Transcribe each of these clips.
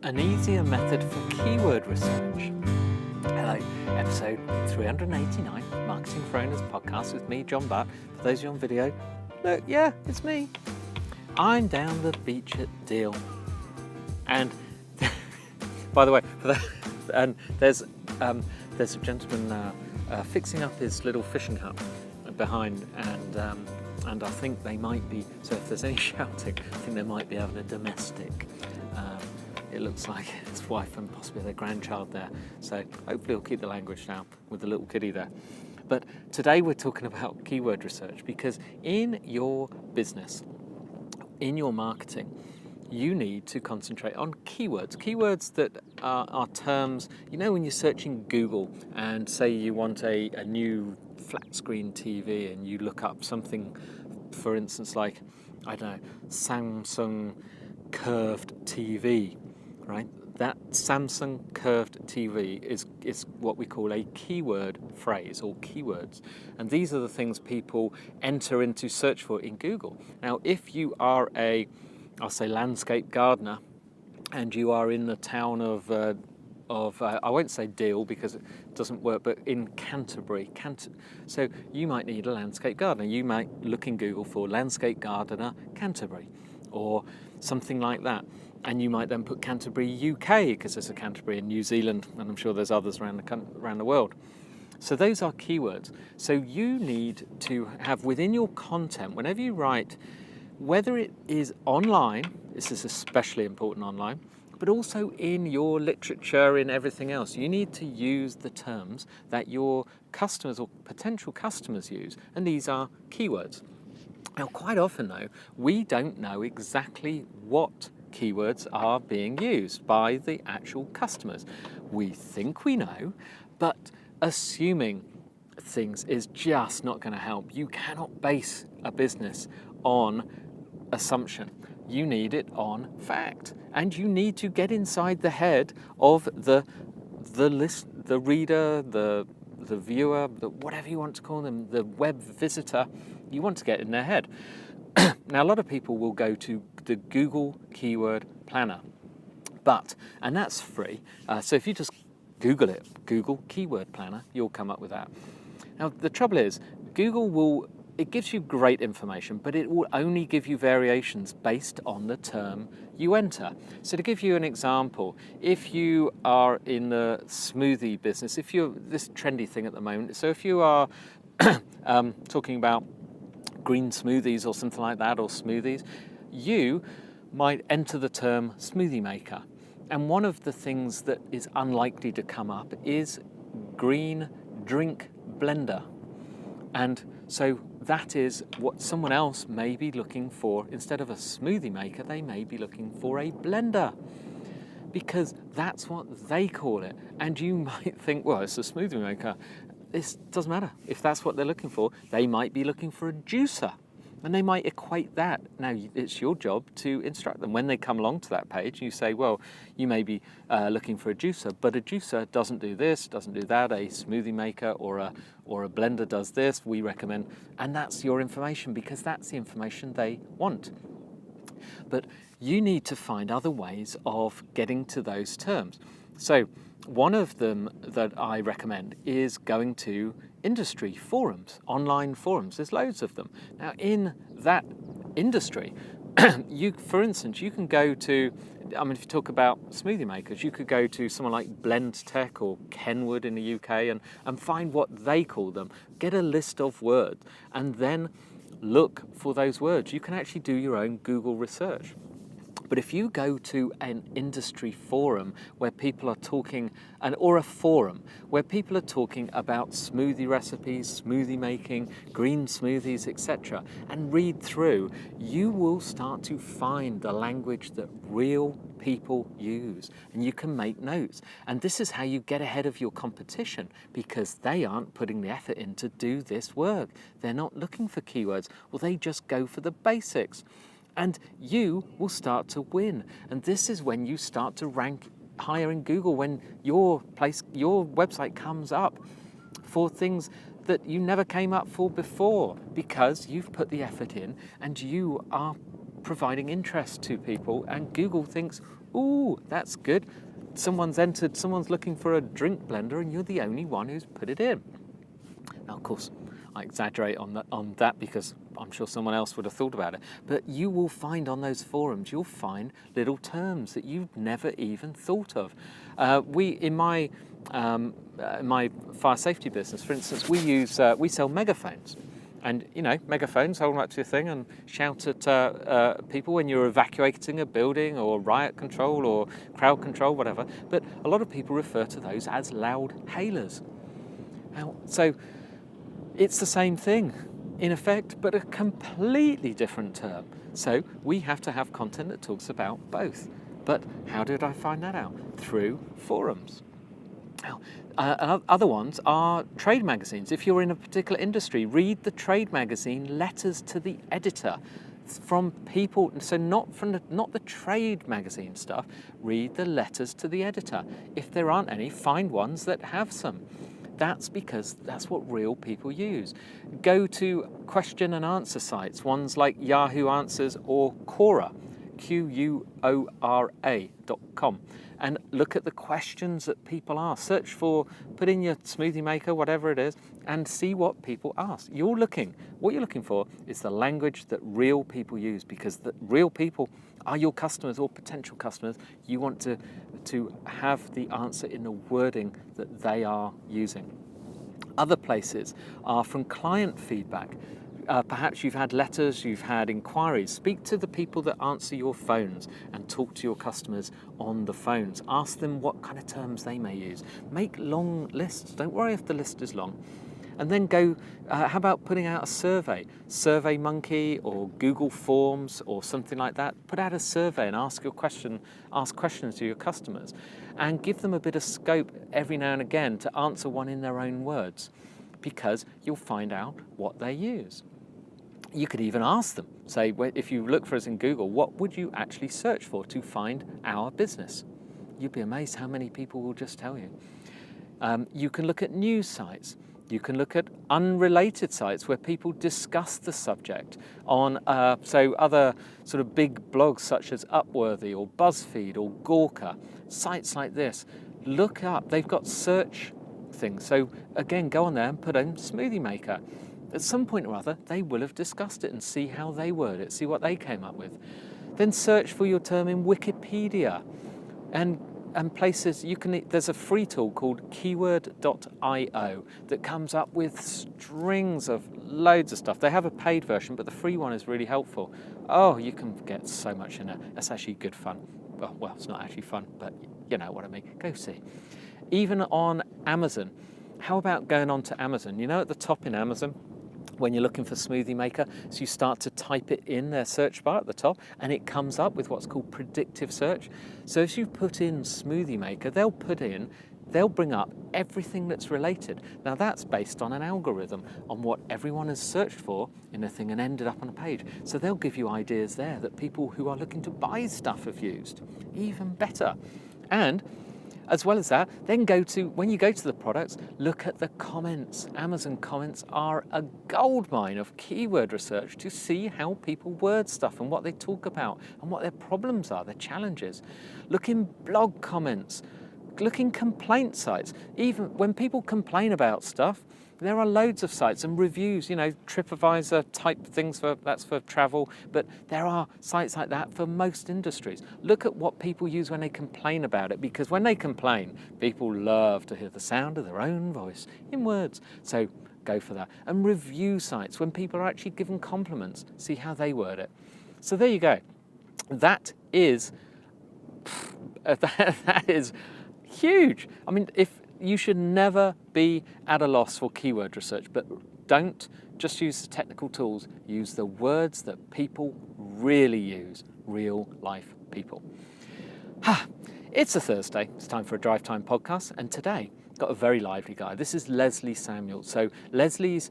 An easier method for keyword research. Hello, episode 389, Marketing for Owners podcast with me, John Butt. For those of you on video, look, yeah, it's me. I'm down the beach at Deal. And by the way, and there's a gentleman fixing up his little fishing hut behind, and I think they might be, so if there's any shouting, I think they might be having a domestic. It looks like his wife and possibly their grandchild there. So hopefully he'll keep the language down with the little kiddie there. But today we're talking about keyword research because in your business, in your marketing, you need to concentrate on keywords. Keywords that are terms, you know, when you're searching Google and say you want a new flat screen TV and you look up something, for instance, like, I don't know, Samsung curved TV. Right? That Samsung curved TV is what we call a keyword phrase or keywords. And these are the things people enter into search for in Google. Now, if you are I'll say landscape gardener, and you are in the town of I won't say Deal because it doesn't work, but in Canterbury. So you might need a landscape gardener. You might look in Google for landscape gardener Canterbury or something like that. And you might then put Canterbury UK because there's a Canterbury in New Zealand, and I'm sure there's others around the world. So those are keywords. So you need to have within your content, whenever you write, whether it is online, this is especially important online, but also in your literature, in everything else, you need to use the terms that your customers or potential customers use, and these are keywords. Now, quite often though, we don't know exactly what keywords are being used by the actual customers. We think we know, but assuming things is just not going to help. You cannot base a business on assumption. You need it on fact, and you need to get inside the head of the reader, the viewer, whatever you want to call them, the web visitor. You want to get in their head. Now, a lot of people will go to the Google Keyword Planner, and that's free. So if you just Google it, Google Keyword Planner, you'll come up with that. Now, the trouble is, it gives you great information, but it will only give you variations based on the term you enter. So to give you an example, if you are in the smoothie business, this trendy thing at the moment, so if you are talking about green smoothies or something like that, or smoothies, you might enter the term smoothie maker. And one of the things that is unlikely to come up is green drink blender. And so that is what someone else may be looking for. Instead of a smoothie maker, they may be looking for a blender, because that's what they call it. And you might think, well, it's a smoothie maker. This doesn't matter. If that's what they're looking for, they might be looking for a juicer, and they might equate that. Now, it's your job to instruct them. When they come along to that page, you say, well, you may be looking for a juicer, but a juicer doesn't do this, doesn't do that. A smoothie maker or a blender does this. We recommend, and that's your information, because that's the information they want. But you need to find other ways of getting to those terms. So one of them that I recommend is going to industry forums, online forums. There's loads of them. Now, in that industry, for instance, you can go to, if you talk about smoothie makers, you could go to someone like Blend Tech or Kenwood in the UK and find what they call them. Get a list of words and then look for those words. You can actually do your own Google research. But if you go to an industry forum where people are talking, or a forum where people are talking about smoothie recipes, smoothie making, green smoothies, etc., and read through, you will start to find the language that real people use, and you can make notes. And this is how you get ahead of your competition, because they aren't putting the effort in to do this work. They're not looking for keywords. Well, they just go for the basics. And you will start to win. And this is when you start to rank higher in Google, when your website comes up for things that you never came up for before, because you've put the effort in and you are providing interest to people, and Google thinks, Ooh, that's good. Someone's looking for a drink blender and you're the only one who's put it in. Now, of course, I exaggerate on that because I'm sure someone else would have thought about it. But you will find on those forums, you'll find little terms that you've never even thought of. In my fire safety business, for instance, we sell megaphones. And, megaphones, hold them up to your thing and shout at people when you're evacuating a building or riot control or crowd control, whatever. But a lot of people refer to those as loud hailers. Now, so it's the same thing, in effect, but a completely different term. So we have to have content that talks about both. But how did I find that out? Through forums. Now, other ones are trade magazines. If you're in a particular industry, read the trade magazine letters to the editor from people. So not the trade magazine stuff. Read the letters to the editor. If there aren't any, find ones that have some. That's because that's what real people use. Go to question and answer sites, ones like Yahoo Answers or Quora, Quora.com, and look at the questions that people ask. Search for, put in your smoothie maker, whatever it is, and see what people ask. What you're looking for is the language that real people use, because the real people are your customers or potential customers. You want to have the answer in the wording that they are using. Other places are from client feedback. Perhaps you've had letters, you've had inquiries. Speak to the people that answer your phones and talk to your customers on the phones. Ask them what kind of terms they may use. Make long lists. Don't worry if the list is long. And then how about putting out a survey? SurveyMonkey or Google Forms or something like that. Put out a survey and ask questions to your customers and give them a bit of scope every now and again to answer one in their own words, because you'll find out what they use. You could even ask them, say, if you look for us in Google, what would you actually search for to find our business? You'd be amazed how many people will just tell you. You can look at news sites. You can look at unrelated sites where people discuss the subject on, other sort of big blogs such as Upworthy or BuzzFeed or Gawker, sites like this. Look up, they've got search things. So again, go on there and put in smoothie maker. At some point or other, they will have discussed it and see how they word it, see what they came up with. Then search for your term in Wikipedia and places. There's a free tool called keyword.io that comes up with strings of loads of stuff. They have a paid version, but the free one is really helpful. Oh, you can get so much in it. That's actually good fun. Well, it's not actually fun, but you know what I mean. Go see. Even on Amazon. How about going on to Amazon? At the top in Amazon, when you're looking for smoothie maker, so you start to type it in their search bar at the top and it comes up with what's called predictive search. So if you put in smoothie maker, they'll bring up everything that's related. Now that's based on an algorithm on what everyone has searched for in a thing and ended up on a page. So they'll give you ideas there that people who are looking to buy stuff have used. Even better. And as well as that, then when you go to the products, look at the comments. Amazon comments are a goldmine of keyword research to see how people word stuff and what they talk about and what their problems are, their challenges. Look in blog comments. Look in complaint sites. Even when people complain about stuff, there are loads of sites and reviews, TripAdvisor type things that's for travel, but there are sites like that for most industries. Look at what people use when they complain about it, because when they complain, people love to hear the sound of their own voice in words. So go for that. And review sites, when people are actually given compliments, see how they word it. So there you go. That is huge. I mean, you should never be at a loss for keyword research, but don't just use the technical tools. Use the words that people really use, real life people. It's a Thursday. It's time for a Drive Time podcast, and today got a very lively guy. This is Leslie Samuel. So Leslie's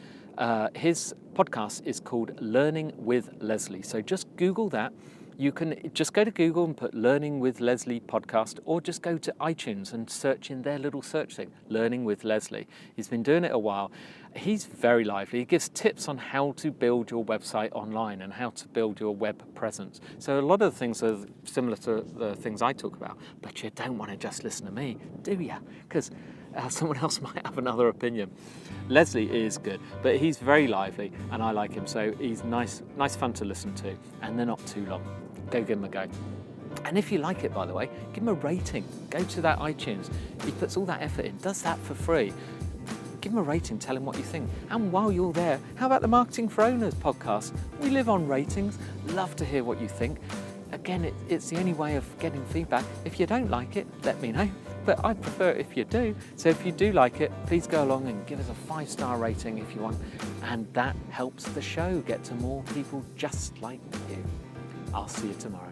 his podcast is called Learning with Leslie. So just Google that. You can just go to Google and put Learning with Leslie podcast, or just go to iTunes and search in their little search thing, Learning with Leslie. He's been doing it a while. He's very lively. He gives tips on how to build your website online and how to build your web presence. So a lot of the things are similar to the things I talk about, but you don't want to just listen to me, do you? Because someone else might have another opinion. Leslie is good, but he's very lively and I like him, so he's nice fun to listen to, and they're not too long. Go give him a go. And if you like it, by the way, give him a rating. Go to that iTunes. He puts all that effort in, does that for free. Give him a rating, tell him what you think. And while you're there, how about the Marketing for Owners podcast? We live on ratings. Love to hear what you think. Again, it's the only way of getting feedback. If you don't like it, let me know. But I prefer it if you do. So if you do like it, please go along and give us a 5-star rating if you want. And that helps the show get to more people just like you. I'll see you tomorrow.